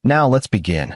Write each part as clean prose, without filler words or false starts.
Now let's begin.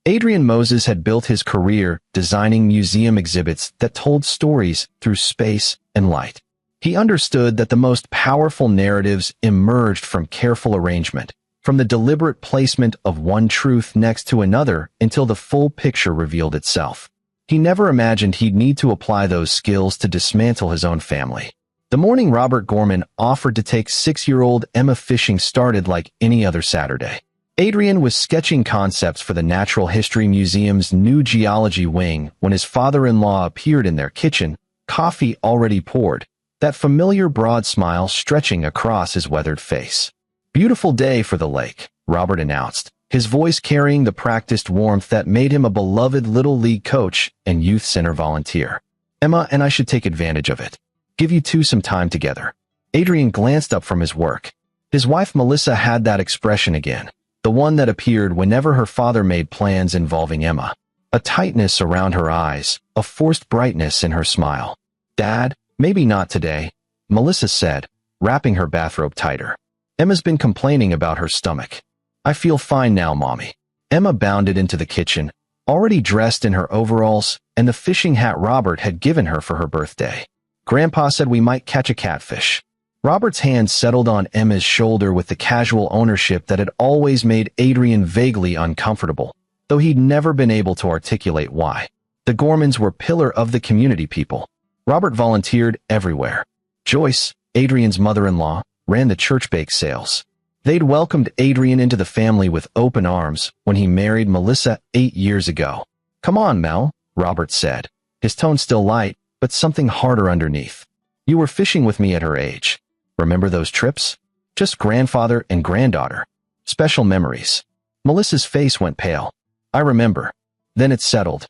Adrian Moses had built his career designing museum exhibits that told stories through space and light. He understood that the most powerful narratives emerged from careful arrangement, from the deliberate placement of one truth next to another until the full picture revealed itself. He never imagined he'd need to apply those skills to dismantle his own family. The morning Robert Gorman offered to take 6-year-old Emma fishing started like any other Saturday. Adrian was sketching concepts for the Natural History Museum's new geology wing when his father-in-law appeared in their kitchen, coffee already poured, that familiar broad smile stretching across his weathered face. "Beautiful day for the lake," Robert announced, his voice carrying the practiced warmth that made him a beloved Little League coach and youth center volunteer. "Emma and I should take advantage of it. Give you two some time together." Adrian glanced up from his work. His wife Melissa had that expression again, the one that appeared whenever her father made plans involving Emma. A tightness around her eyes, a forced brightness in her smile. "Dad, maybe not today," Melissa said, wrapping her bathrobe tighter. "Emma's been complaining about her stomach." "I feel fine now, Mommy." Emma bounded into the kitchen, already dressed in her overalls and the fishing hat Robert had given her for her birthday. "Grandpa said we might catch a catfish." Robert's hand settled on Emma's shoulder with the casual ownership that had always made Adrian vaguely uncomfortable, though he'd never been able to articulate why. The Gormans were pillar of the community people. Robert volunteered everywhere. Joyce, Adrian's mother-in-law, ran the church bake sales. They'd welcomed Adrian into the family with open arms when he married Melissa 8 years ago. "Come on, Mel," Robert said, his tone still light, but something harder underneath. "You were fishing with me at her age. Remember those trips? Just grandfather and granddaughter. Special memories." Melissa's face went pale. "I remember." Then it settled.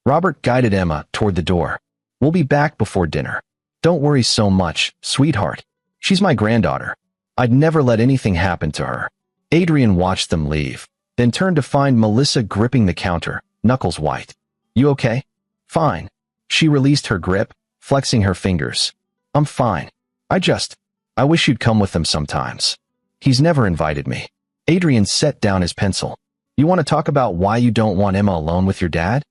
Robert guided Emma toward the door. "We'll be back before dinner. Don't worry so much, sweetheart. She's my granddaughter. I'd never let anything happen to her." Adrian watched them leave, then turned to find Melissa gripping the counter, knuckles white. "You okay?" "Fine." She released her grip, flexing her fingers. "I'm fine. I wish you'd come with them sometimes." "He's never invited me." Adrian set down his pencil. "You want to talk about why you don't want Emma alone with your dad?"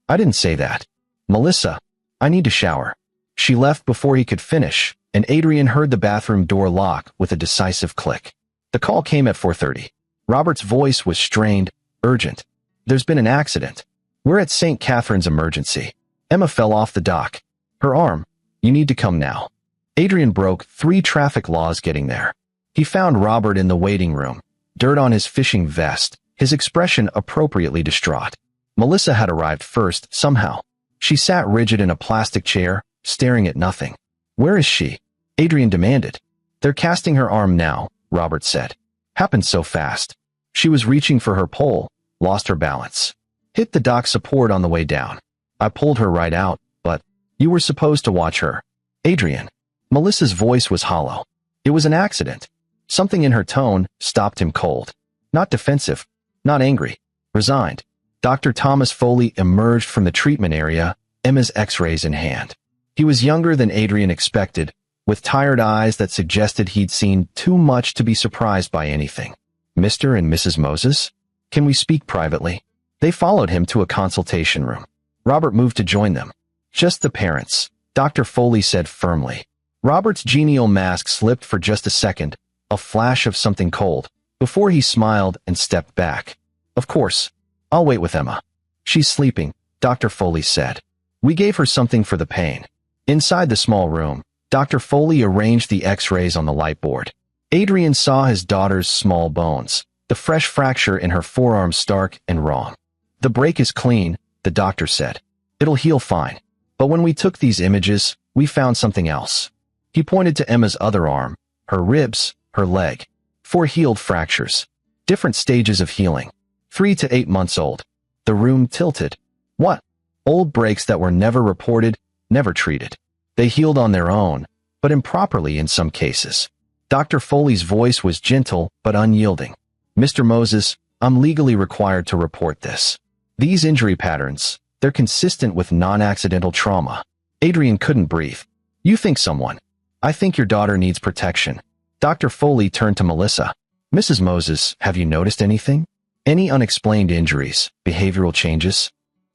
"I didn't say that." "Melissa, I need to shower." She left before he could finish, and Adrian heard the bathroom door lock with a decisive click. The call came at 4:30. Robert's voice was strained, urgent. "There's been an accident. We're at St. Catherine's Emergency. Emma fell off the dock. Her arm. You need to come now." Adrian broke 3 traffic laws getting there. He found Robert in the waiting room, dirt on his fishing vest, his expression appropriately distraught. Melissa had arrived first, somehow. She sat rigid in a plastic chair, staring at nothing. "Where is she?" Adrian demanded. "They're casting her arm now," Robert said. "Happened so fast. She was reaching for her pole, lost her balance. Hit the dock support on the way down. I pulled her right out, but you were supposed to watch her." "Adrian." Melissa's voice was hollow. "It was an accident." Something in her tone stopped him cold. Not defensive, not angry, resigned. Dr. Thomas Foley emerged from the treatment area, Emma's x-rays in hand. He was younger than Adrian expected, with tired eyes that suggested he'd seen too much to be surprised by anything. "Mr. and Mrs. Moses? Can we speak privately?" They followed him to a consultation room. Robert moved to join them. "Just the parents," Dr. Foley said firmly. Robert's genial mask slipped for just a second, a flash of something cold, before he smiled and stepped back. "Of course. I'll wait with Emma." "She's sleeping," Dr. Foley said. "We gave her something for the pain." Inside the small room, Dr. Foley arranged the x-rays on the light board. Adrian saw his daughter's small bones, the fresh fracture in her forearm stark and raw. "The break is clean," the doctor said. "It'll heal fine. But when we took these images, we found something else." He pointed to Emma's other arm, her ribs, her leg. 4 healed fractures. Different stages of healing. 3 to 8 months old. The room tilted. "What?" "Old breaks that were never reported, never treated. They healed on their own, but improperly in some cases." Dr. Foley's voice was gentle but unyielding. "Mr. Moses, I'm legally required to report this. These injury patterns, they're consistent with non-accidental trauma." Adrian couldn't breathe. "You think someone. I think your daughter needs protection." Dr. Foley turned to Melissa. "Mrs. Moses, have you noticed anything?" Any unexplained injuries, behavioral changes?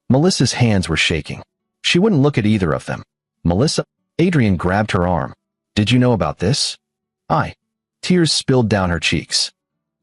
Melissa's hands were shaking. She wouldn't look at either of them. Melissa? Adrian grabbed her arm. Did you know about this? Tears spilled down her cheeks.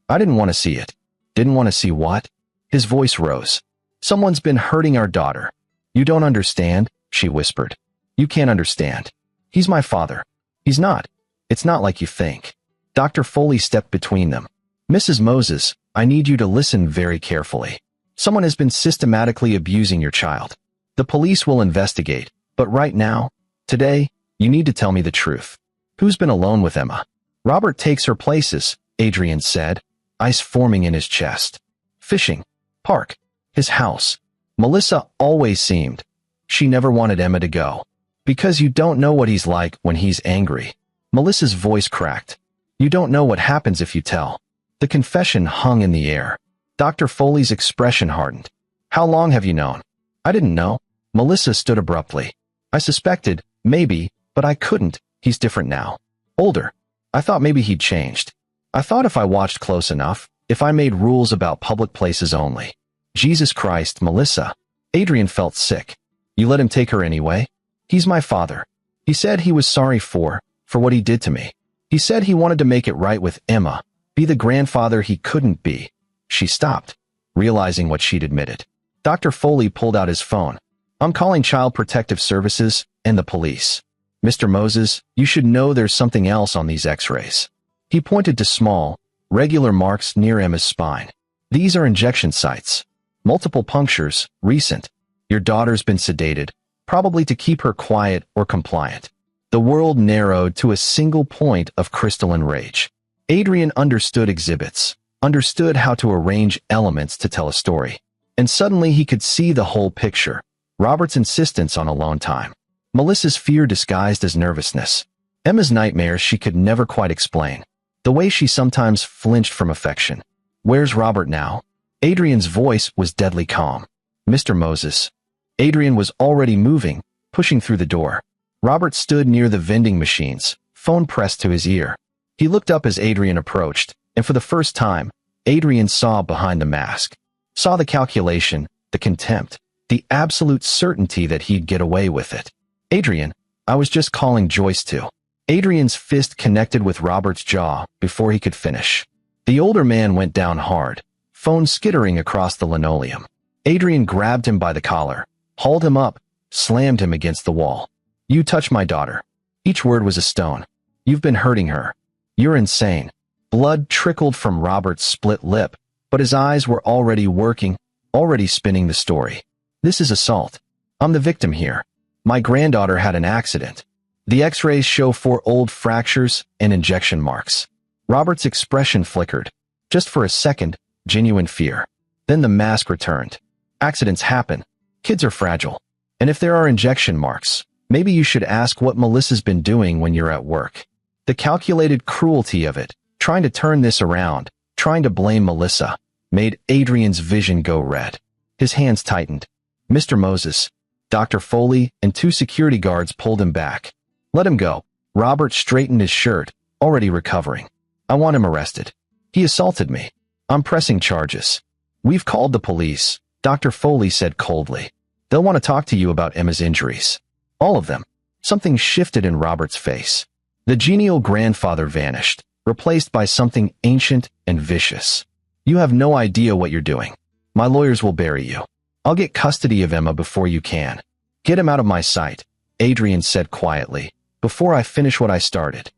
I didn't want to see it. Didn't want to see what? His voice rose. Someone's been hurting our daughter. You don't understand, she whispered. You can't understand. He's my father. He's not. It's not like you think. Dr. Foley stepped between them. Mrs. Moses, I need you to listen very carefully. Someone has been systematically abusing your child. The police will investigate, but right now, today, you need to tell me the truth. Who's been alone with Emma? Robert takes her places, Adrian said, ice forming in his chest. Fishing. Park. His house. Melissa always seemed. She never wanted Emma to go. Because you don't know what he's like when he's angry. Melissa's voice cracked. You don't know what happens if you tell. The confession hung in the air. Dr. Foley's expression hardened. How long have you known? I didn't know. Melissa stood abruptly. I suspected, maybe, but I couldn't. He's different now. Older. I thought maybe he'd changed. I thought if I watched close enough, if I made rules about public places only. Jesus Christ, Melissa. Adrian felt sick. You let him take her anyway? He's my father. He said he was sorry for what he did to me. He said he wanted to make it right with Emma, be the grandfather he couldn't be. She stopped, realizing what she'd admitted. Dr. Foley pulled out his phone. I'm calling Child Protective Services and the police. Mr. Moses, you should know there's something else on these x-rays. He pointed to small, regular marks near Emma's spine. These are injection sites. Multiple punctures, recent. Your daughter's been sedated, probably to keep her quiet or compliant. The world narrowed to a single point of crystalline rage. Adrian understood exhibits, understood how to arrange elements to tell a story. And suddenly he could see the whole picture. Robert's insistence on alone time. Melissa's fear disguised as nervousness. Emma's nightmares she could never quite explain. The way she sometimes flinched from affection. Where's Robert now? Adrian's voice was deadly calm. Mr. Moses. Adrian was already moving, pushing through the door. Robert stood near the vending machines, phone pressed to his ear. He looked up as Adrian approached, and for the first time, Adrian saw behind the mask. Saw the calculation, the contempt, the absolute certainty that he'd get away with it. Adrian, I was just calling Joyce too. Adrian's fist connected with Robert's jaw before he could finish. The older man went down hard, phone skittering across the linoleum. Adrian grabbed him by the collar, hauled him up, slammed him against the wall. You touch my daughter. Each word was a stone. You've been hurting her. You're insane. Blood trickled from Robert's split lip, but his eyes were already working, already spinning the story. This is assault. I'm the victim here. My granddaughter had an accident. The x-rays show 4 old fractures and injection marks. Robert's expression flickered. Just for a second, genuine fear. Then the mask returned. Accidents happen. Kids are fragile. And if there are injection marks, maybe you should ask what Melissa's been doing when you're at work. The calculated cruelty of it, trying to turn this around, trying to blame Melissa, made Adrian's vision go red. His hands tightened. Mr. Moses, Dr. Foley, and 2 security guards pulled him back. Let him go. Robert straightened his shirt, already recovering. I want him arrested. He assaulted me. I'm pressing charges. We've called the police, Dr. Foley said coldly. They'll want to talk to you about Emma's injuries. All of them. Something shifted in Robert's face. The genial grandfather vanished, replaced by something ancient and vicious. You have no idea what you're doing. My lawyers will bury you. I'll get custody of Emma before you can. Get him out of my sight, Adrian said quietly, before I finish what I started.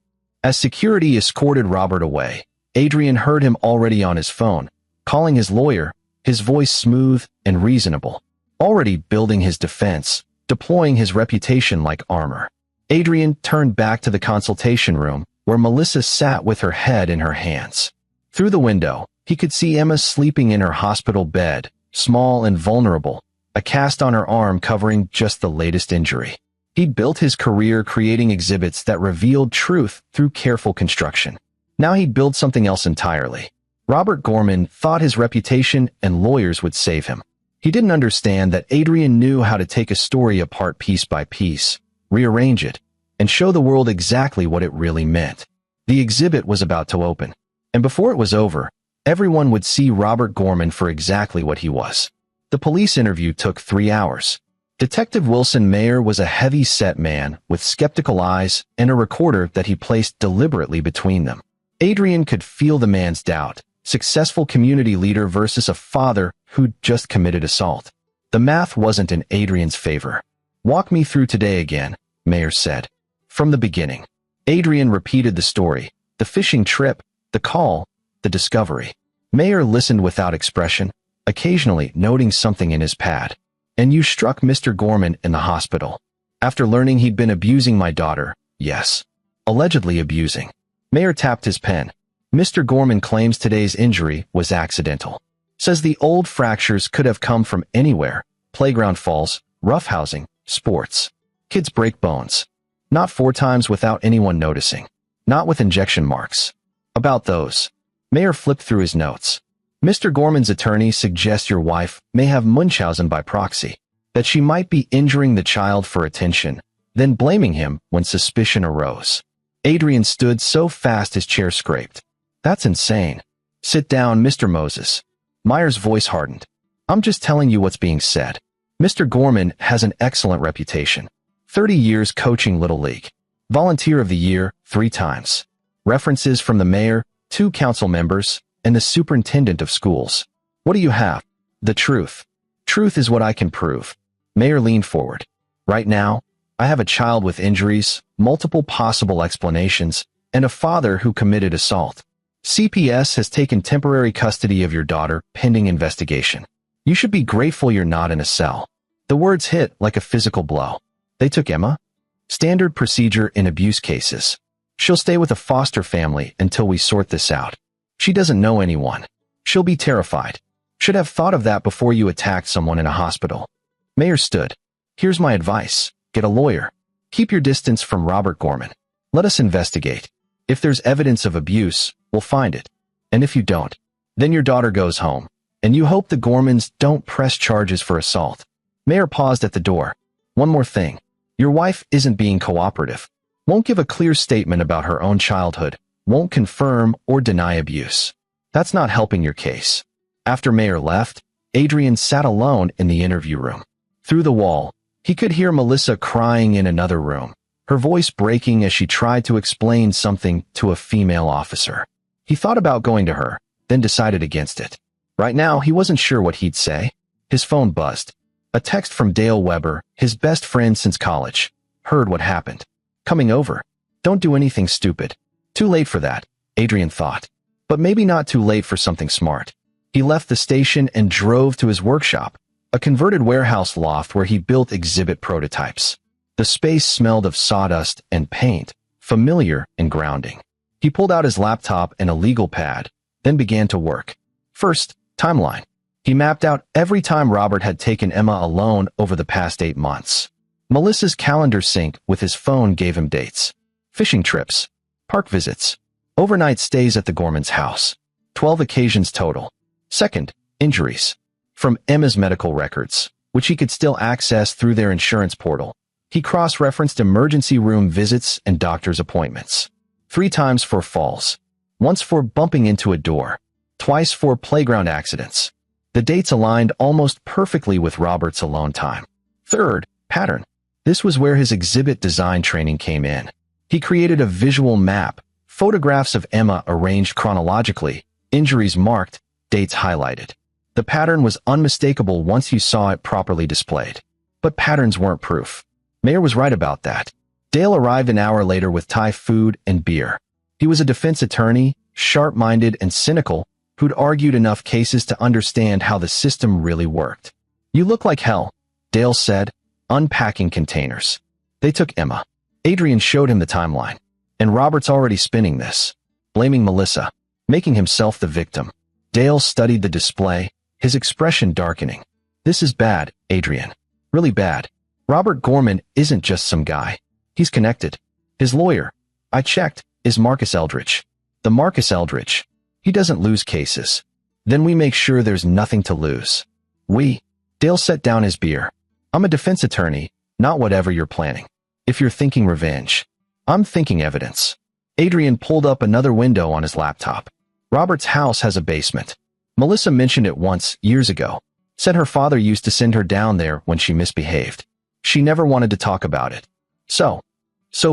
As security escorted Robert away, Adrian heard him already on his phone, calling his lawyer, his voice smooth and reasonable, already building his defense, deploying his reputation like armor. Adrian turned back to the consultation room, where Melissa sat with her head in her hands. Through the window, he could see Emma sleeping in her hospital bed, small and vulnerable, a cast on her arm covering just the latest injury. He'd built his career creating exhibits that revealed truth through careful construction. Now he'd build something else entirely. Robert Gorman thought his reputation and lawyers would save him. He didn't understand that Adrian knew how to take a story apart piece by piece, rearrange it, and show the world exactly what it really meant. The exhibit was about to open. And before it was over, Everyone would see Robert Gorman for exactly what he was. The police interview took 3 hours. Detective Wilson Mayer was a heavy-set man with skeptical eyes and a recorder that he placed deliberately between them. Adrian could feel the man's doubt. Successful community leader versus a father who'd just committed assault. The math wasn't in Adrian's favor. "Walk me through today again," Mayer said. From the beginning. Adrian repeated the story. The fishing trip, the call, the discovery. Mayer listened without expression, occasionally noting something in his pad. "And you struck Mr. Gorman in the hospital. After learning he'd been abusing my daughter." "Yes. Allegedly abusing." Mayer tapped his pen. "Mr. Gorman claims today's injury was accidental. Says the old fractures could have come from anywhere. Playground falls, roughhousing, sports. Kids break bones. Not 4 times without anyone noticing. Not with injection marks. About those." Mayer flipped through his notes. "Mr. Gorman's attorney suggests your wife may have Munchausen by proxy, that she might be injuring the child for attention, then blaming him when suspicion arose." Adrian stood so fast his chair scraped. "That's insane." "Sit down, Mr. Moses." Meyer's voice hardened. "I'm just telling you what's being said. Mr. Gorman has an excellent reputation. 30 years coaching Little League. Volunteer of the Year 3 times. References from the mayor, 2 council members, and the superintendent of schools. What do you have?" "The truth. Truth is what I can prove." Mayer leaned forward. "Right now, I have a child with injuries, multiple possible explanations, and a father who committed assault. CPS has taken temporary custody of your daughter pending investigation. You should be grateful you're not in a cell." The words hit like a physical blow. "They took Emma?" "Standard procedure in abuse cases. She'll stay with a foster family until we sort this out. She doesn't know anyone. She'll be terrified. Should have thought of that before you attacked someone in a hospital." Mayer stood. "Here's my advice. Get a lawyer. Keep your distance from Robert Gorman. Let us investigate. If there's evidence of abuse, we'll find it. And if you don't, then your daughter goes home. And you hope the Gormans don't press charges for assault." Mayer paused at the door. "One more thing. Your wife isn't being cooperative. Won't give a clear statement about her own childhood. Won't confirm or deny abuse. That's not helping your case." After Mayer left, Adrian sat alone in the interview room. Through the wall, he could hear Melissa crying in another room, her voice breaking as she tried to explain something to a female officer. He thought about going to her, then decided against it. Right now, he wasn't sure what he'd say. His phone buzzed. A text from Dale Weber, his best friend since college. "Heard what happened. Coming over. Don't do anything stupid." Too late for that, Adrian thought. But maybe not too late for something smart. He left the station and drove to his workshop, a converted warehouse loft where he built exhibit prototypes. The space smelled of sawdust and paint, familiar and grounding. He pulled out his laptop and a legal pad, then began to work. First, timeline. He mapped out every time Robert had taken Emma alone over the past 8 months. Melissa's calendar sync with his phone gave him dates. Fishing trips, park visits, overnight stays at the Gorman's house. 12 occasions total. Second, injuries. From Emma's medical records, which he could still access through their insurance portal, he cross-referenced emergency room visits and doctor's appointments. 3 times for falls. Once for bumping into a door. Twice for playground accidents. The dates aligned almost perfectly with Robert's alone time. Third, pattern. This was where his exhibit design training came in. He created a visual map, photographs of Emma arranged chronologically, injuries marked, dates highlighted. The pattern was unmistakable once you saw it properly displayed. But patterns weren't proof. Mayer was right about that. Dale arrived an hour later with Thai food and beer. He was a defense attorney, sharp-minded and cynical, who'd argued enough cases to understand how the system really worked. "You look like hell," Dale said, unpacking containers. "They took Emma." Adrian showed him the timeline. "And Robert's already spinning this, blaming Melissa, making himself the victim." Dale studied the display, his expression darkening. "This is bad, Adrian. Really bad. Robert Gorman isn't just some guy. He's connected. His lawyer, I checked, is Marcus Eldridge. The Marcus Eldridge. He doesn't lose cases. Then we make sure there's nothing to lose." Dale set down his beer. "I'm a defense attorney, not whatever you're planning. If you're thinking revenge, I'm thinking evidence." Adrian pulled up another window on his laptop. Robert's house has a basement. Melissa mentioned it once, years ago. Said her father used to send her down there when she misbehaved. She never wanted to talk about it. So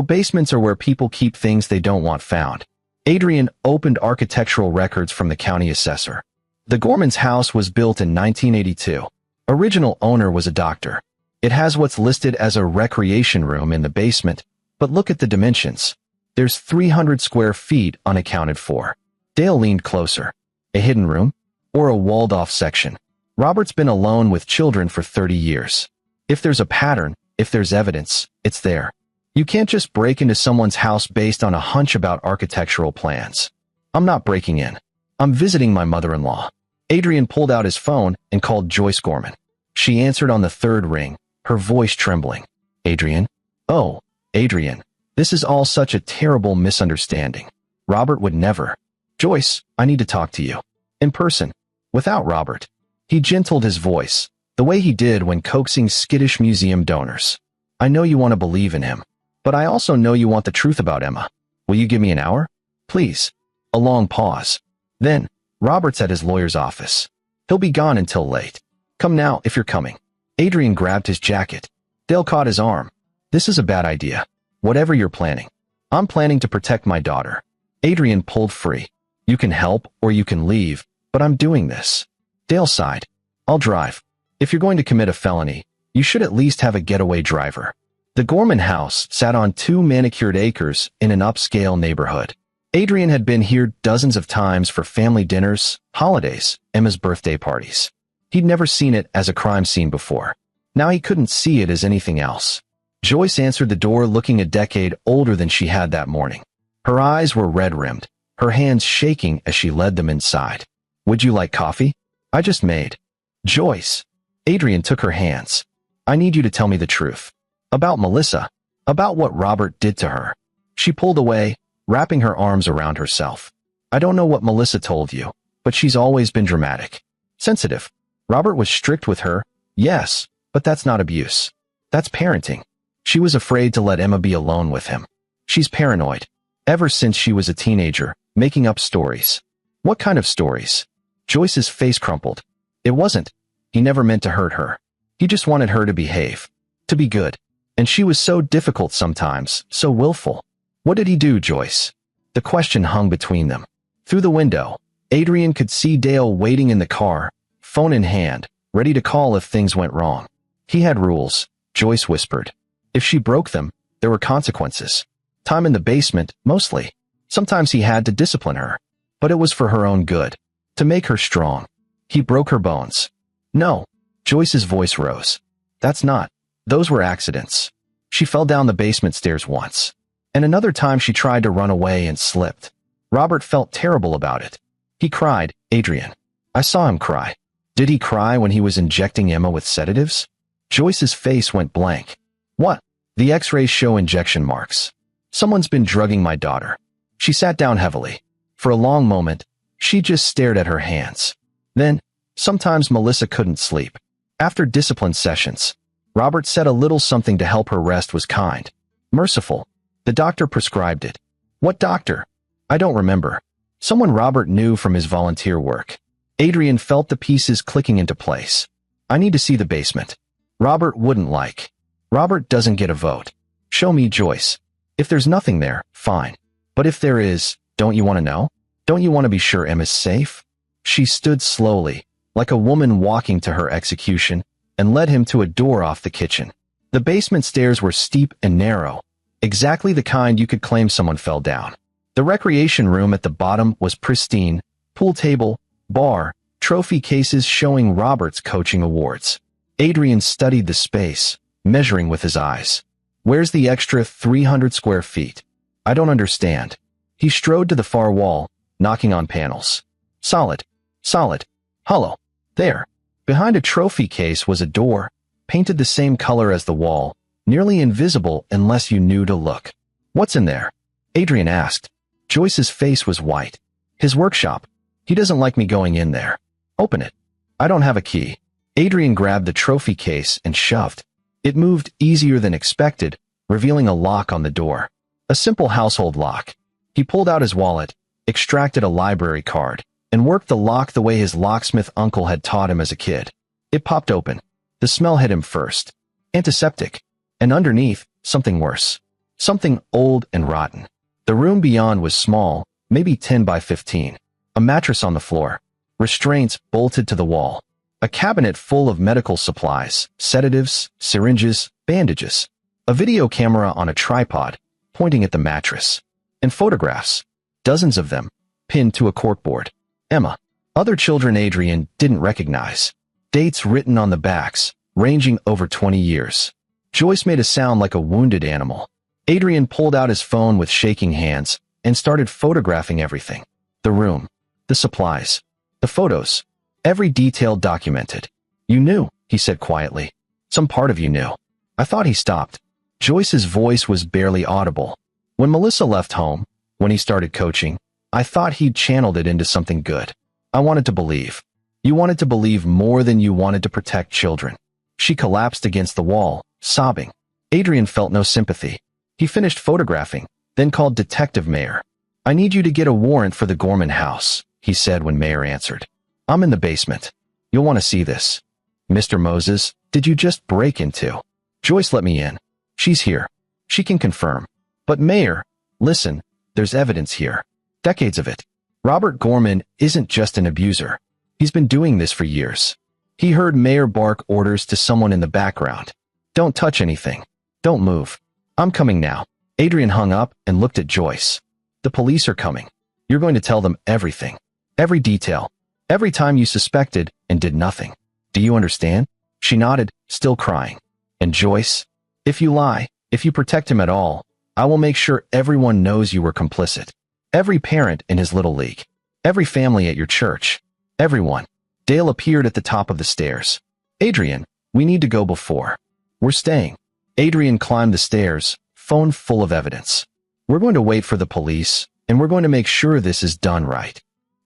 basements are where people keep things they don't want found. Adrian opened architectural records from the county assessor. The Gorman's house was built in 1982. Original owner was a doctor. It has what's listed as a recreation room in the basement, but look at the dimensions. There's 300 square feet unaccounted for. Dale leaned closer. A hidden room? Or a walled-off section? Robert's been alone with children for 30 years. If there's a pattern, if there's evidence, it's there. You can't just break into someone's house based on a hunch about architectural plans. I'm not breaking in. I'm visiting my mother-in-law. Adrian pulled out his phone and called Joyce Gorman. She answered on the third ring, her voice trembling. Adrian? Oh, Adrian. This is all such a terrible misunderstanding. Robert would never. Joyce, I need to talk to you. In person. Without Robert. He gentled his voice, the way he did when coaxing skittish museum donors. I know you want to believe in him, but I also know you want the truth about Emma. Will you give me an hour? Please. A long pause. Then, Robert's at his lawyer's office. He'll be gone until late. Come now if you're coming. Adrian grabbed his jacket. Dale caught his arm. This is a bad idea. Whatever you're planning. I'm planning to protect my daughter. Adrian pulled free. You can help or you can leave, but I'm doing this. Dale sighed. I'll drive. If you're going to commit a felony, you should at least have a getaway driver. The Gorman house sat on 2 manicured acres in an upscale neighborhood. Adrian had been here dozens of times for family dinners, holidays, Emma's birthday parties. He'd never seen it as a crime scene before. Now he couldn't see it as anything else. Joyce answered the door looking a decade older than she had that morning. Her eyes were red-rimmed, her hands shaking as she led them inside. Would you like coffee? I just made. Joyce. Adrian took her hands. I need you to tell me the truth. About Melissa. About what Robert did to her. She pulled away, wrapping her arms around herself. I don't know what Melissa told you, but she's always been dramatic. Sensitive. Robert was strict with her, yes, but that's not abuse. That's parenting. She was afraid to let Emma be alone with him. She's paranoid. Ever since she was a teenager, making up stories. What kind of stories? Joyce's face crumpled. It wasn't. He never meant to hurt her. He just wanted her to behave. To be good. And she was so difficult sometimes, so willful. What did he do, Joyce? The question hung between them. Through the window, Adrian could see Dale waiting in the car, phone in hand, ready to call if things went wrong. He had rules, Joyce whispered. If she broke them, there were consequences. Time in the basement, mostly. Sometimes he had to discipline her. But it was for her own good. To make her strong. He broke her bones. No. Joyce's voice rose. That's not. Those were accidents. She fell down the basement stairs once. And another time she tried to run away and slipped. Robert felt terrible about it. He cried, Adrian. I saw him cry. Did he cry when he was injecting Emma with sedatives? Joyce's face went blank. What? The X-rays show injection marks. Someone's been drugging my daughter. She sat down heavily. For a long moment, she just stared at her hands. Then, sometimes Melissa couldn't sleep. After discipline sessions, Robert said a little something to help her rest was kind. Merciful. The doctor prescribed it. What doctor? I don't remember. Someone Robert knew from his volunteer work. Adrian felt the pieces clicking into place. I need to see the basement. Robert wouldn't like. Robert doesn't get a vote. Show me, Joyce. If there's nothing there, fine. But if there is, don't you want to know? Don't you want to be sure Emma's safe? She stood slowly, like a woman walking to her execution, and led him to a door off the kitchen. The basement stairs were steep and narrow, exactly the kind you could claim someone fell down. The recreation room at the bottom was pristine, pool table, bar, trophy cases showing Robert's coaching awards. Adrian studied the space, measuring with his eyes. Where's the extra 300 square feet? I don't understand. He strode to the far wall, knocking on panels. Solid. Solid. Hollow. There. Behind a trophy case was a door, painted the same color as the wall, nearly invisible unless you knew to look. What's in there? Adrian asked. Joyce's face was white. His workshop. He doesn't like me going in there. Open it. I don't have a key. Adrian grabbed the trophy case and shoved. It moved easier than expected, revealing a lock on the door. A simple household lock. He pulled out his wallet. extracted a library card, and worked the lock the way his locksmith uncle had taught him as a kid. It popped open. The smell hit him first. Antiseptic. And underneath, something worse. Something old and rotten. The room beyond was small, maybe 10 by 15. A mattress on the floor. Restraints bolted to the wall. A cabinet full of medical supplies, sedatives, syringes, bandages. A video camera on a tripod, pointing at the mattress. And photographs. Dozens of them, pinned to a corkboard. Emma. Other children Adrian didn't recognize. Dates written on the backs, ranging over 20 years. Joyce made a sound like a wounded animal. Adrian pulled out his phone with shaking hands and started photographing everything. The room. The supplies. The photos. Every detail documented. You knew, he said quietly. Some part of you knew. I thought he stopped. Joyce's voice was barely audible. When Melissa left home, when he started coaching, I thought he'd channeled it into something good. I wanted to believe. You wanted to believe more than you wanted to protect children. She collapsed against the wall, sobbing. Adrian felt no sympathy. He finished photographing, then called Detective Mayer. I need you to get a warrant for the Gorman house, he said when Mayer answered. I'm in the basement. You'll want to see this. Mr. Moses, did you just break into? Joyce let me in. She's here. She can confirm. But Mayer, listen, there's evidence here. Decades of it. Robert Gorman isn't just an abuser. He's been doing this for years. He heard Mayer bark orders to someone in the background. Don't touch anything. Don't move. I'm coming now. Adrian hung up and looked at Joyce. The police are coming. You're going to tell them everything. Every detail. Every time you suspected and did nothing. Do you understand? She nodded, still crying. And Joyce, if you lie, if you protect him at all, I will make sure everyone knows you were complicit. Every parent in his little league. Every family at your church. Everyone. Dale appeared at the top of the stairs. Adrian, we need to go before. We're staying. Adrian climbed the stairs, phone full of evidence. We're going to wait for the police, and we're going to make sure this is done right.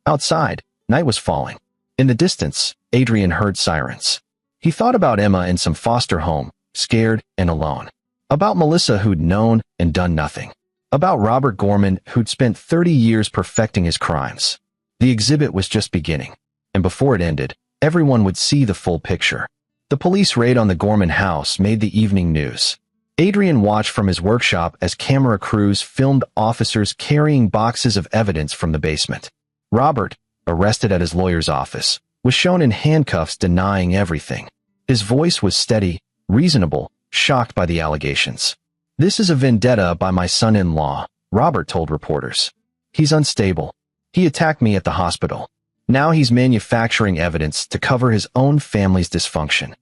Outside, night was falling. In the distance, Adrian heard sirens. He thought about Emma in some foster home, scared and alone. About Melissa who'd known and done nothing. About Robert Gorman who'd spent 30 years perfecting his crimes. The exhibit was just beginning. And before it ended, everyone would see the full picture. The police raid on the Gorman house made the evening news. Adrian watched from his workshop as camera crews filmed officers carrying boxes of evidence from the basement. Robert, arrested at his lawyer's office, was shown in handcuffs denying everything. His voice was steady, reasonable, shocked by the allegations. This is a vendetta by my son-in-law, Robert told reporters. He's unstable. He attacked me at the hospital. Now he's manufacturing evidence to cover his own family's dysfunction.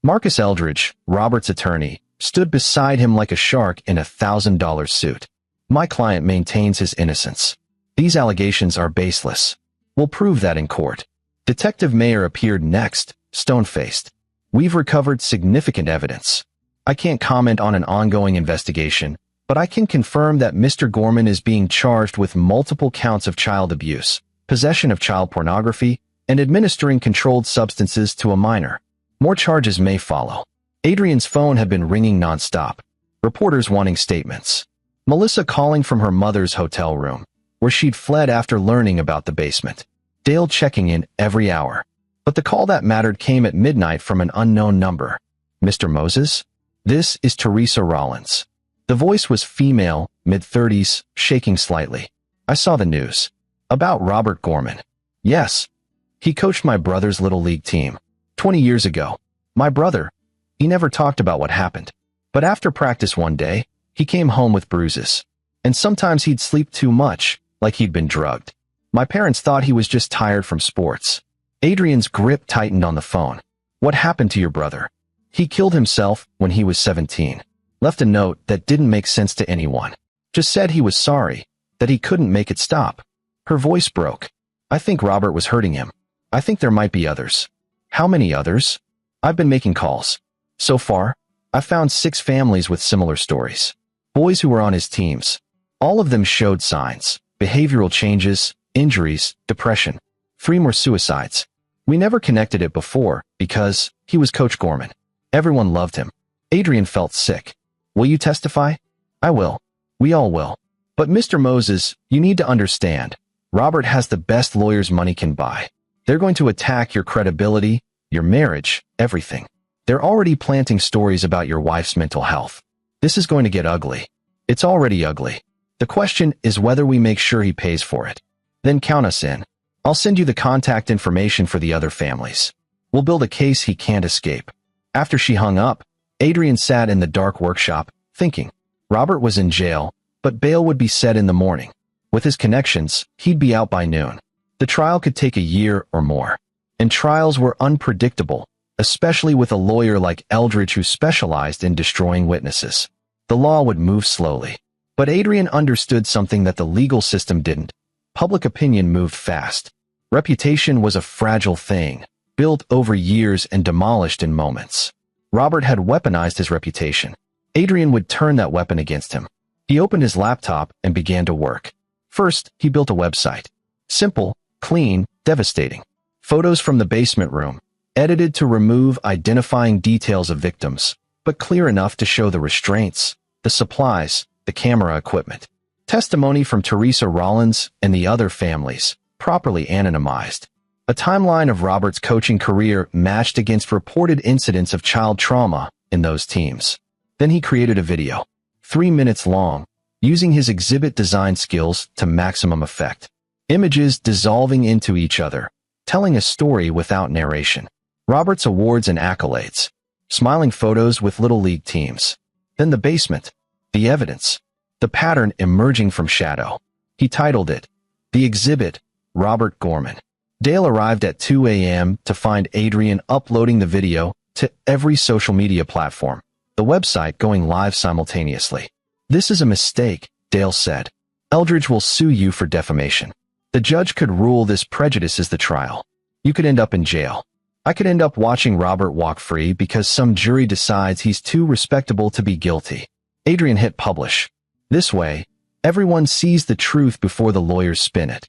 Marcus Eldridge, Robert's attorney, stood beside him like a shark in a $1,000 suit. My client maintains his innocence. These allegations are baseless. We'll prove that in court. Detective Mayer appeared next, stone-faced. We've recovered significant evidence. I can't comment on an ongoing investigation, but I can confirm that Mr. Gorman is being charged with multiple counts of child abuse, possession of child pornography, and administering controlled substances to a minor. More charges may follow. Adrian's phone had been ringing nonstop. Reporters wanting statements. Melissa calling from her mother's hotel room, where she'd fled after learning about the basement. Dale checking in every hour. But the call that mattered came at midnight from an unknown number. Mr. Moses? This is Teresa Rollins. The voice was female, mid-30s, shaking slightly. I saw the news. About Robert Gorman. Yes. He coached my brother's little league team. 20 years ago. My brother. He never talked about what happened. But after practice one day, he came home with bruises. And sometimes he'd sleep too much, like he'd been drugged. My parents thought he was just tired from sports. Adrian's grip tightened on the phone. What happened to your brother? He killed himself when he was 17. Left a note that didn't make sense to anyone. Just said he was sorry, that he couldn't make it stop. Her voice broke. I think Robert was hurting him. I think there might be others. How many others? I've been making calls. So far, I've found 6 families with similar stories. Boys who were on his teams. All of them showed signs, behavioral changes, injuries, depression. 3 more suicides. We never connected it before because he was Coach Gorman. Everyone loved him. Adrian felt sick. Will you testify? I will. We all will. But Mr. Moses, you need to understand. Robert has the best lawyers money can buy. They're going to attack your credibility, your marriage, everything. They're already planting stories about your wife's mental health. This is going to get ugly. It's already ugly. The question is whether we make sure he pays for it. Then count us in. I'll send you the contact information for the other families. We'll build a case he can't escape. After she hung up, Adrian sat in the dark workshop, thinking. Robert was in jail, but bail would be set in the morning. With his connections, he'd be out by noon. The trial could take a year or more. And trials were unpredictable, especially with a lawyer like Eldridge who specialized in destroying witnesses. The law would move slowly. But Adrian understood something that the legal system didn't. Public opinion moved fast. Reputation was a fragile thing, built over years and demolished in moments. Robert had weaponized his reputation. Adrian would turn that weapon against him. He opened his laptop and began to work. First, he built a website. Simple, clean, devastating. Photos from the basement room, edited to remove identifying details of victims, but clear enough to show the restraints, the supplies, the camera equipment. Testimony from Teresa Rollins and the other families, properly anonymized. A timeline of Robert's coaching career matched against reported incidents of child trauma in those teams. Then he created a video, 3 minutes long, using his exhibit design skills to maximum effect. Images dissolving into each other, telling a story without narration. Robert's awards and accolades. Smiling photos with Little League teams. Then the basement. The evidence. The pattern emerging from shadow. He titled it, The Exhibit, Robert Gorman. Dale arrived at 2 a.m. to find Adrian uploading the video to every social media platform, the website going live simultaneously. This is a mistake, Dale said. Eldridge will sue you for defamation. The judge could rule this prejudices the trial. You could end up in jail. I could end up watching Robert walk free because some jury decides he's too respectable to be guilty. Adrian hit publish. This way, everyone sees the truth before the lawyers spin it.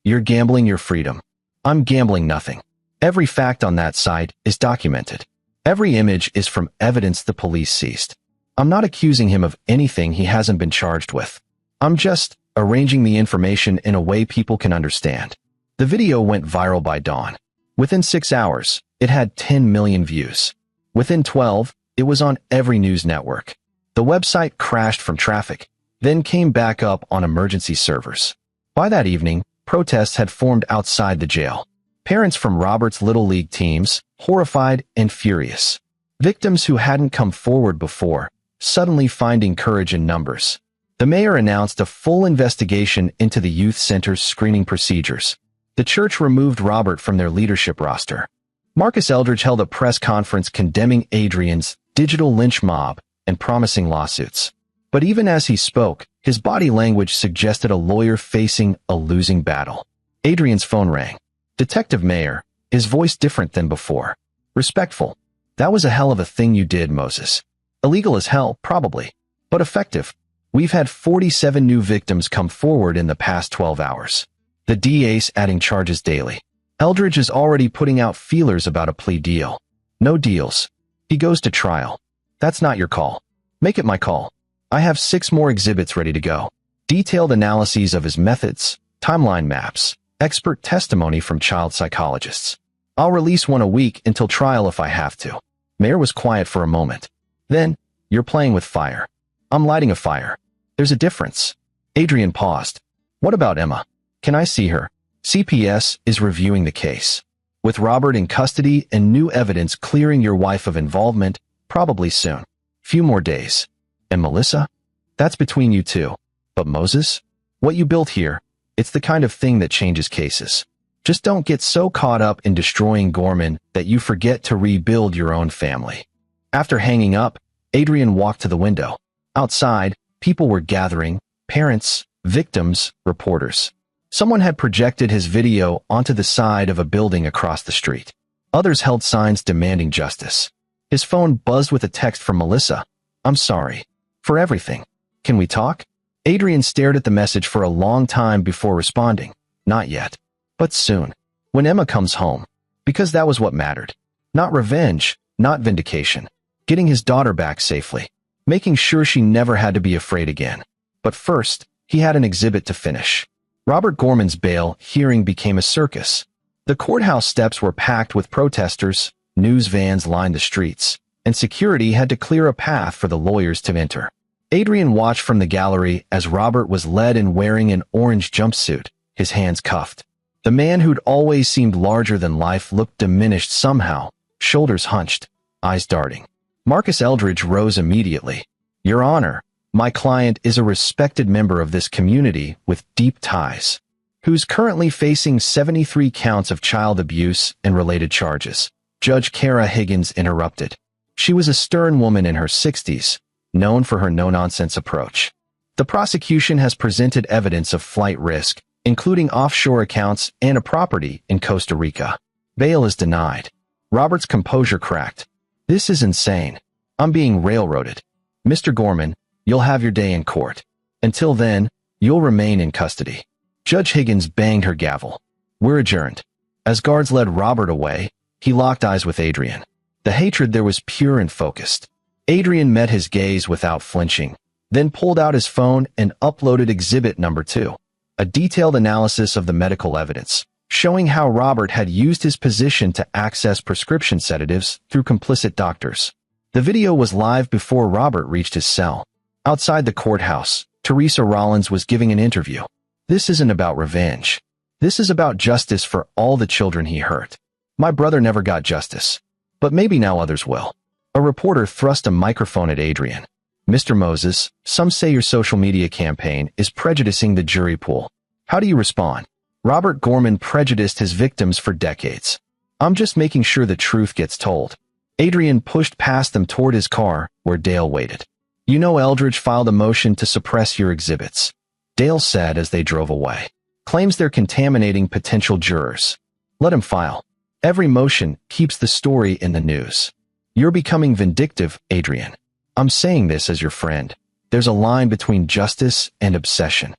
You're gambling your freedom. I'm gambling nothing. Every fact on that site is documented. Every image is from evidence the police seized. I'm not accusing him of anything he hasn't been charged with. I'm just arranging the information in a way people can understand. The video went viral by dawn. Within 6 hours, it had 10 million views. Within 12, it was on every news network. The website crashed from traffic, then came back up on emergency servers. By that evening, protests had formed outside the jail. Parents from Robert's Little League teams, horrified and furious. Victims who hadn't come forward before, suddenly finding courage in numbers. The mayor announced a full investigation into the youth center's screening procedures. The church removed Robert from their leadership roster. Marcus Eldridge held a press conference condemning Adrian's digital lynch mob and promising lawsuits. But even as he spoke, his body language suggested a lawyer facing a losing battle. Adrian's phone rang. Detective Mayer, his voice different than before. Respectful. That was a hell of a thing you did, Moses. Illegal as hell, probably, but effective. We've had 47 new victims come forward in the past 12 hours. The DA's adding charges daily. Eldridge is already putting out feelers about a plea deal. No deals. He goes to trial. That's not your call. Make it my call. I have 6 more exhibits ready to go. Detailed analyses of his methods, timeline maps, expert testimony from child psychologists. I'll release one a week until trial if I have to. Mayer was quiet for a moment. Then, you're playing with fire. I'm lighting a fire. There's a difference. Adrian paused. What about Emma? Can I see her? CPS is reviewing the case. With Robert in custody and new evidence clearing your wife of involvement, probably soon. Few more days. And Melissa? That's between you two. But Moses? What you built here, it's the kind of thing that changes cases. Just don't get so caught up in destroying Gorman that you forget to rebuild your own family. After hanging up, Adrian walked to the window. Outside, people were gathering, parents, victims, reporters. Someone had projected his video onto the side of a building across the street. Others held signs demanding justice. His phone buzzed with a text from Melissa. I'm sorry. For everything. Can we talk? Adrian stared at the message for a long time before responding. Not yet. But soon. When Emma comes home. Because that was what mattered. Not revenge, not vindication. Getting his daughter back safely. Making sure she never had to be afraid again. But first, he had an exhibit to finish. Robert Gorman's bail hearing became a circus. The courthouse steps were packed with protesters, news vans lined the streets, and security had to clear a path for the lawyers to enter. Adrian watched from the gallery as Robert was led in wearing an orange jumpsuit, his hands cuffed. The man who'd always seemed larger than life looked diminished somehow, shoulders hunched, eyes darting. Marcus Eldridge rose immediately. "Your Honor, my client is a respected member of this community with deep ties, who's currently facing 73 counts of child abuse and related charges." Judge Kara Higgins interrupted. She was a stern woman in her 60s, known for her no-nonsense approach. "The prosecution has presented evidence of flight risk, including offshore accounts and a property in Costa Rica. Bail is denied." Robert's composure cracked. "This is insane. I'm being railroaded. Mr. Gorman, you'll have your day in court. Until then, you'll remain in custody." Judge Higgins banged her gavel. "We're adjourned." As guards led Robert away, he locked eyes with Adrian. The hatred there was pure and focused. Adrian met his gaze without flinching, then pulled out his phone and uploaded Exhibit Number 2, a detailed analysis of the medical evidence, showing how Robert had used his position to access prescription sedatives through complicit doctors. The video was live before Robert reached his cell. Outside the courthouse, Teresa Rollins was giving an interview. "This isn't about revenge. This is about justice for all the children he hurt. My brother never got justice, but maybe now others will." A reporter thrust a microphone at Adrian. "Mr. Moses, some say your social media campaign is prejudicing the jury pool. How do you respond?" Robert Gorman prejudiced his victims for decades. "I'm just making sure the truth gets told." Adrian pushed past them toward his car, where Dale waited. "You know Eldridge filed a motion to suppress your exhibits," Dale said as they drove away. "Claims they're contaminating potential jurors. Let him file. Every motion keeps the story in the news. You're becoming vindictive, Adrian. I'm saying this as your friend. There's a line between justice and obsession."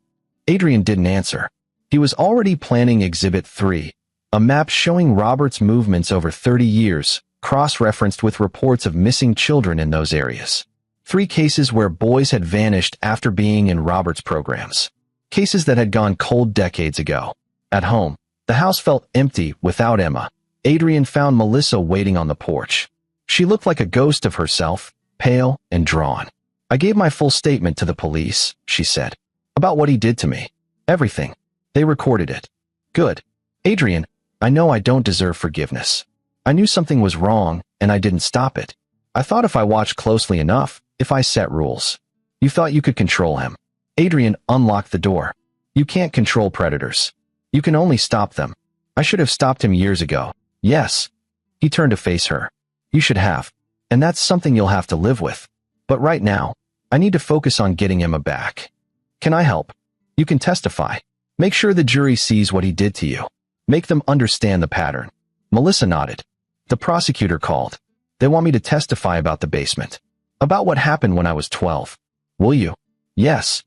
Adrian didn't answer. He was already planning Exhibit 3, a map showing Robert's movements over 30 years, cross-referenced with reports of missing children in those areas. 3 cases where boys had vanished after being in Robert's programs. Cases that had gone cold decades ago. At home, the house felt empty without Emma. Adrian found Melissa waiting on the porch. She looked like a ghost of herself, pale and drawn. "I gave my full statement to the police," she said, "about what he did to me. Everything. They recorded it." "Good. Adrian, I know I don't deserve forgiveness. I knew something was wrong, and I didn't stop it. I thought if I watched closely enough, if I set rules." "You thought you could control him." Adrian unlocked the door. "You can't control predators. You can only stop them. I should have stopped him years ago." "Yes." He turned to face her. "You should have. And that's something you'll have to live with. But right now, I need to focus on getting Emma back. Can I help?" "You can testify. Make sure the jury sees what he did to you. Make them understand the pattern." Melissa nodded. "The prosecutor called. They want me to testify about the basement. About what happened when I was 12. Will you?" "Yes."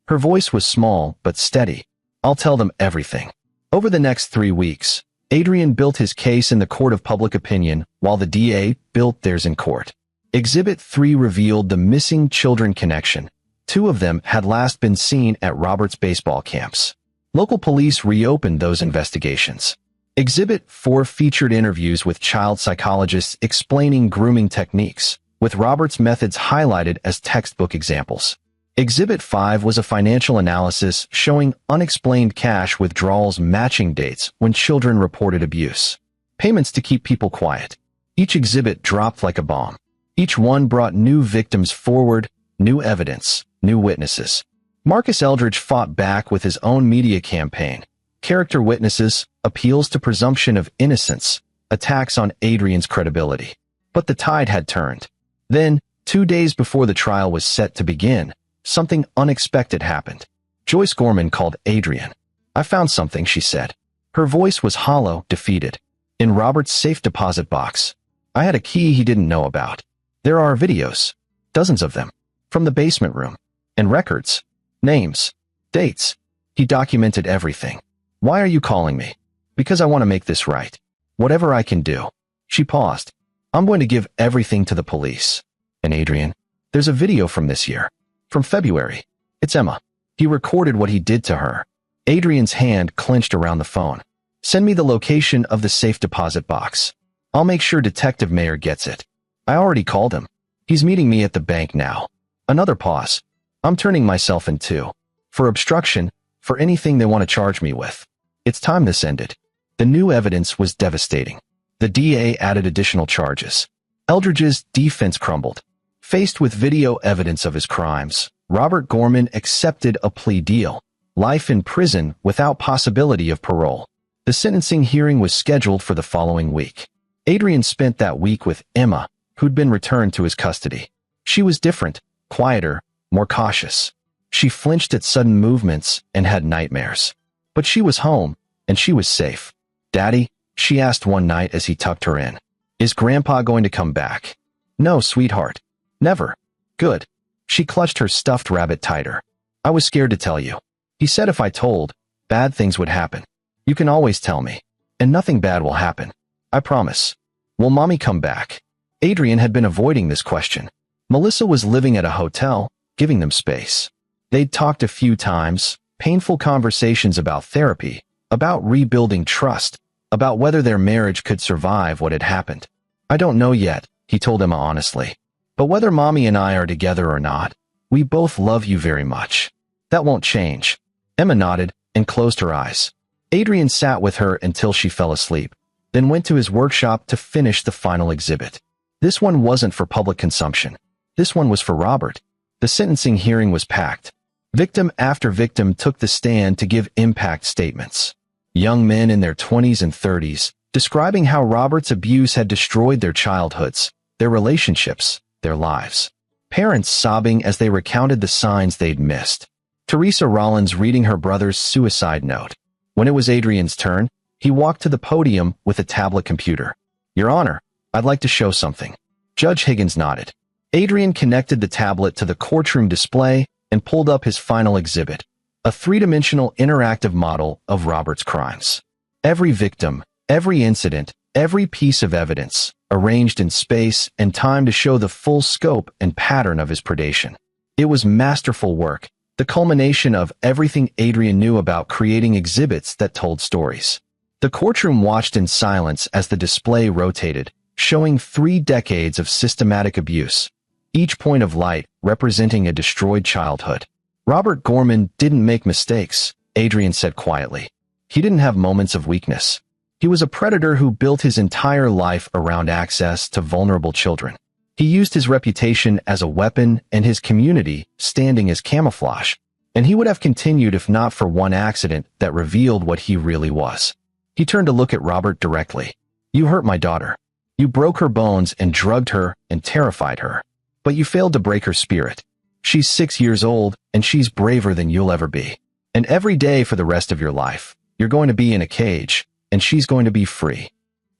Her voice was small but steady. "I'll tell them everything." Over the next 3 weeks, Adrian built his case in the court of public opinion while the DA built theirs in court. Exhibit 3 revealed the missing children connection. 2 of them had last been seen at Robert's baseball camps. Local police reopened those investigations. Exhibit 4 featured interviews with child psychologists explaining grooming techniques, with Robert's methods highlighted as textbook examples. Exhibit 5 was a financial analysis showing unexplained cash withdrawals matching dates when children reported abuse. Payments to keep people quiet. Each exhibit dropped like a bomb. Each one brought new victims forward, new evidence, new witnesses. Marcus Eldridge fought back with his own media campaign. Character witnesses, appeals to presumption of innocence, attacks on Adrian's credibility. But the tide had turned. Then, 2 days before the trial was set to begin, something unexpected happened. Joyce Gorman called Adrian. "I found something," she said. Her voice was hollow, defeated. "In Robert's safe deposit box. I had a key he didn't know about. There are videos. Dozens of them. From the basement room. And records. Names. Dates. He documented everything. Why are you calling me?" "Because I want to make this right. Whatever I can do." She paused. "I'm going to give everything to the police." "And Adrian, there's a video from this year. From February. It's Emma. He recorded what he did to her." Adrian's hand clenched around the phone. Send me the location of the safe deposit box. I'll make sure Detective Mayer gets it. I already called him. He's meeting me at the bank now. Another pause. I'm turning myself in too. For obstruction, for anything they want to charge me with. It's time this ended. The new evidence was devastating. The DA added additional charges. Eldridge's defense crumbled. Faced with video evidence of his crimes, Robert Gorman accepted a plea deal. Life in prison without possibility of parole. The sentencing hearing was scheduled for the following week. Adrian spent that week with Emma, who'd been returned to his custody. She was different, quieter, more cautious. She flinched at sudden movements and had nightmares. But she was home, and she was safe. "Daddy," she asked one night as he tucked her in. "Is Grandpa going to come back?" "No, sweetheart. Never." "Good." She clutched her stuffed rabbit tighter. "I was scared to tell you. He said if I told, bad things would happen. You can always tell me. And nothing bad will happen. I promise." "Will Mommy come back?" Adrian had been avoiding this question. Melissa was living at a hotel, giving them space. They'd talked a few times, painful conversations about therapy, about rebuilding trust, about whether their marriage could survive what had happened. "I don't know yet," he told Emma honestly. "But whether Mommy and I are together or not, we both love you very much. That won't change." Emma nodded and closed her eyes. Adrian sat with her until she fell asleep, then went to his workshop to finish the final exhibit. This one wasn't for public consumption. This one was for Robert. The sentencing hearing was packed. Victim after victim took the stand to give impact statements. Young men in their 20s and 30s, describing how Robert's abuse had destroyed their childhoods, their relationships, their lives. Parents sobbing as they recounted the signs they'd missed. Teresa Rollins reading her brother's suicide note. When it was Adrian's turn, he walked to the podium with a tablet computer. "Your Honor, I'd like to show something." Judge Higgins nodded. Adrian connected the tablet to the courtroom display and pulled up his final exhibit, a three-dimensional interactive model of Robert's crimes. Every victim, every incident, every piece of evidence, arranged in space and time to show the full scope and pattern of his predation. It was masterful work, the culmination of everything Adrian knew about creating exhibits that told stories. The courtroom watched in silence as the display rotated, showing 3 decades of systematic abuse, each point of light representing a destroyed childhood. "Robert Gorman didn't make mistakes," Adrian said quietly. "He didn't have moments of weakness. He was a predator who built his entire life around access to vulnerable children. He used his reputation as a weapon and his community standing as camouflage, and he would have continued if not for one accident that revealed what he really was." He turned to look at Robert directly. "You hurt my daughter. You broke her bones and drugged her and terrified her. But you failed to break her spirit. She's 6 years old, and she's braver than you'll ever be. And every day for the rest of your life, you're going to be in a cage, and she's going to be free."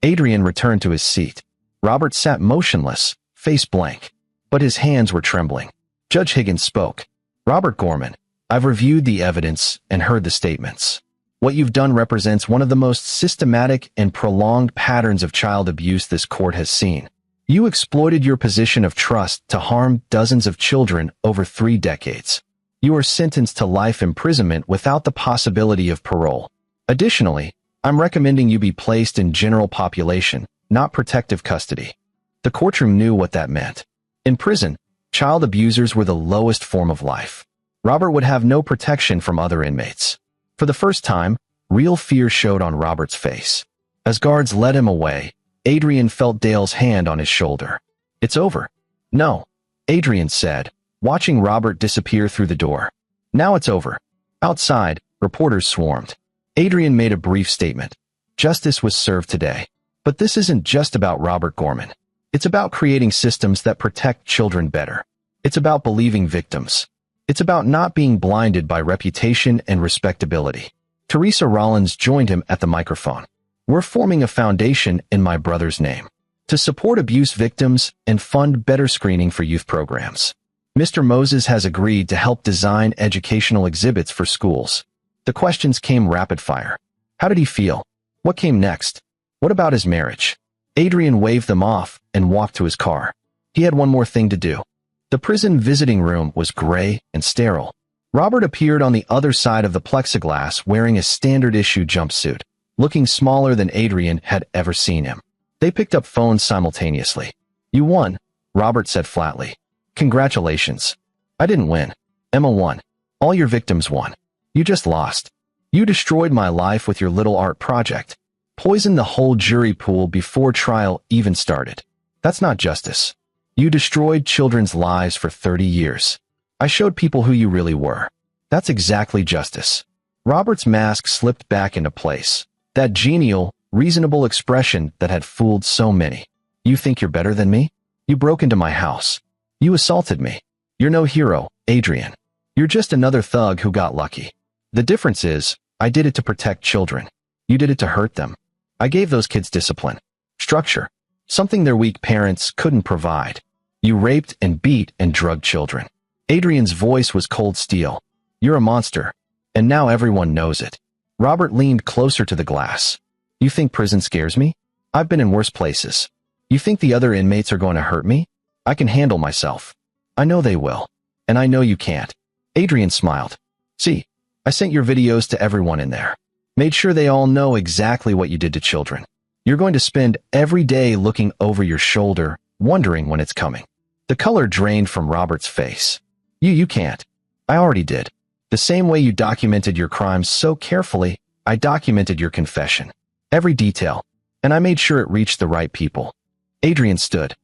Adrian returned to his seat. Robert sat motionless, face blank, but his hands were trembling. Judge Higgins spoke. "Robert Gorman, I've reviewed the evidence and heard the statements. What you've done represents one of the most systematic and prolonged patterns of child abuse this court has seen. You exploited your position of trust to harm dozens of children over 3 decades. You are sentenced to life imprisonment without the possibility of parole. Additionally, I'm recommending you be placed in general population, not protective custody." The courtroom knew what that meant. In prison, child abusers were the lowest form of life. Robert would have no protection from other inmates. For the first time, real fear showed on Robert's face. As guards led him away, Adrian felt Dale's hand on his shoulder. "It's over." "No," Adrian said, watching Robert disappear through the door. "Now it's over." Outside, reporters swarmed. Adrian made a brief statement. "Justice was served today. But this isn't just about Robert Gorman. It's about creating systems that protect children better. It's about believing victims. It's about not being blinded by reputation and respectability." Teresa Rollins joined him at the microphone. "We're forming a foundation in my brother's name to support abuse victims and fund better screening for youth programs. Mr. Moses has agreed to help design educational exhibits for schools." The questions came rapid fire. How did he feel? What came next? What about his marriage? Adrian waved them off and walked to his car. He had one more thing to do. The prison visiting room was gray and sterile. Robert appeared on the other side of the plexiglass wearing a standard-issue jumpsuit, looking smaller than Adrian had ever seen him. They picked up phones simultaneously. "You won," Robert said flatly. "Congratulations." "I didn't win. Emma won. All your victims won. You just lost. You destroyed my life with your little art project. Poisoned the whole jury pool before trial even started. That's not justice. You destroyed children's lives for 30 years. I showed people who you really were. That's exactly justice." Robert's mask slipped back into place. That genial, reasonable expression that had fooled so many. "You think you're better than me? You broke into my house. You assaulted me. You're no hero, Adrian. You're just another thug who got lucky. The difference is, I did it to protect children. You did it to hurt them. I gave those kids discipline, structure, something their weak parents couldn't provide. You raped and beat and drugged children." Adrian's voice was cold steel. "You're a monster, and now everyone knows it." Robert leaned closer to the glass. "You think prison scares me? I've been in worse places. You think the other inmates are going to hurt me? I can handle myself. I know they will. And I know you can't." Adrian smiled. "See, I sent your videos to everyone in there. Made sure they all know exactly what you did to children. You're going to spend every day looking over your shoulder, wondering when it's coming." The color drained from Robert's face. You can't. I already did. The same way you documented your crimes so carefully, I documented your confession. Every detail. And I made sure it reached the right people." Adrian stood.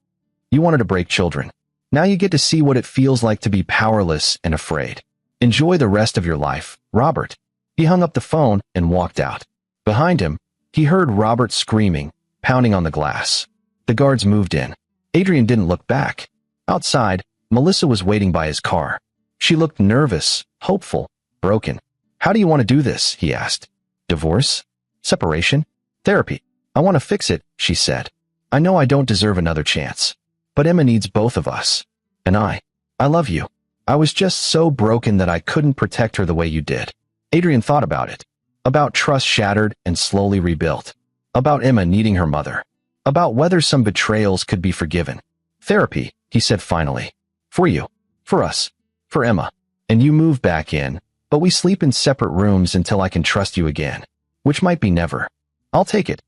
"You wanted to break children. Now you get to see what it feels like to be powerless and afraid. Enjoy the rest of your life, Robert." He hung up the phone and walked out. Behind him, he heard Robert screaming, pounding on the glass. The guards moved in. Adrian didn't look back. Outside, Melissa was waiting by his car. She looked nervous, hopeful, broken. "How do you want to do this?" he asked. "Divorce? Separation? Therapy? I want to fix it," she said. "I know I don't deserve another chance. But Emma needs both of us. And I love you. I was just so broken that I couldn't protect her the way you did." Adrian thought about it. About trust shattered and slowly rebuilt. About Emma needing her mother. About whether some betrayals could be forgiven. "Therapy," he said finally. "For you. For us. For Emma. And you move back in, but we sleep in separate rooms until I can trust you again. Which might be never. I'll take it.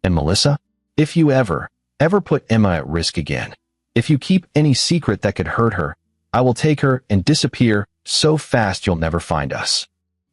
And Melissa, if you ever put Emma at risk again, if you keep any secret that could hurt her, I will take her and disappear so fast you'll never find us."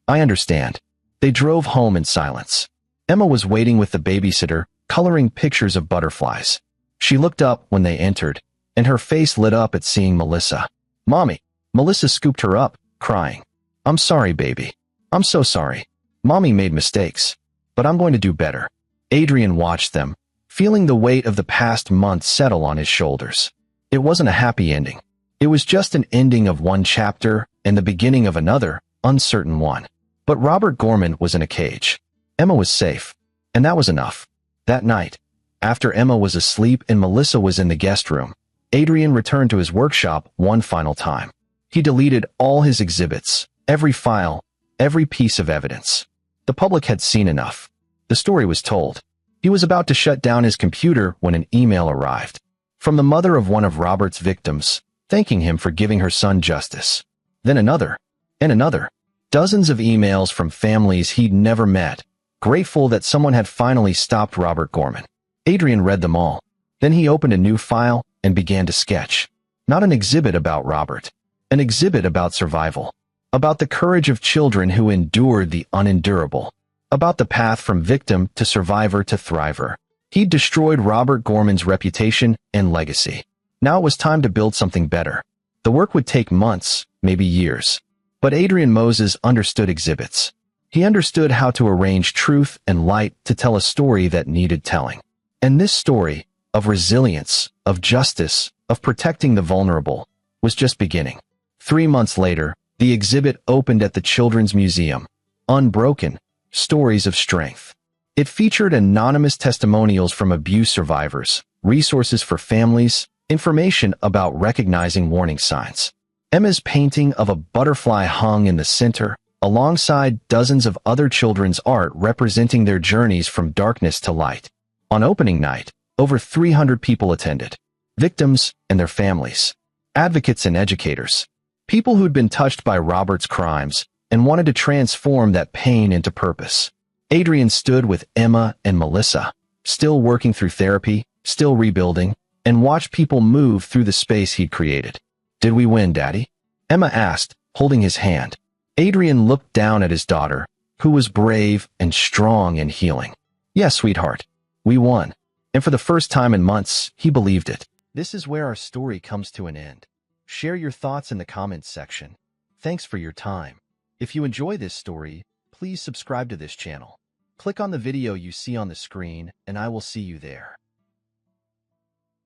"I understand." They drove home in silence. Emma was waiting with the babysitter, coloring pictures of butterflies. She looked up when they entered, and her face lit up at seeing Melissa. "Mommy." Melissa scooped her up, crying. "I'm sorry, baby. I'm so sorry. Mommy made mistakes. But I'm going to do better." Adrian watched them, feeling the weight of the past month settle on his shoulders. It wasn't a happy ending. It was just an ending of one chapter and the beginning of another, uncertain one. But Robert Gorman was in a cage. Emma was safe. And that was enough. That night, after Emma was asleep and Melissa was in the guest room, Adrian returned to his workshop one final time. He deleted all his exhibits, every file, every piece of evidence. The public had seen enough. The story was told. He was about to shut down his computer when an email arrived. From the mother of one of Robert's victims, thanking him for giving her son justice. Then another, and another. Dozens of emails from families he'd never met, grateful that someone had finally stopped Robert Gorman. Adrian read them all. Then he opened a new file and began to sketch. Not an exhibit about Robert. An exhibit about survival. About the courage of children who endured the unendurable. About the path from victim to survivor to thriver. He'd destroyed Robert Gorman's reputation and legacy. Now it was time to build something better. The work would take months, maybe years. But Adrian Moses understood exhibits. He understood how to arrange truth and light to tell a story that needed telling. And this story, of resilience, of justice, of protecting the vulnerable, was just beginning. 3 months later, the exhibit opened at the Children's Museum. Unbroken, Stories of Strength. It featured anonymous testimonials from abuse survivors, resources for families, information about recognizing warning signs. Emma's painting of a butterfly hung in the center, alongside dozens of other children's art representing their journeys from darkness to light. On opening night, over 300 people attended. Victims and their families. Advocates and educators. People who'd been touched by Robert's crimes and wanted to transform that pain into purpose. Adrian stood with Emma and Melissa, still working through therapy, still rebuilding, and watched people move through the space he'd created. "Did we win, Daddy?" Emma asked, holding his hand. Adrian looked down at his daughter, who was brave and strong and healing. "Yes, sweetheart, we won." And for the first time in months, he believed it. This is where our story comes to an end. Share your thoughts in the comments section. Thanks for your time. If you enjoy this story, please subscribe to this channel. Click on the video you see on the screen, and I will see you there.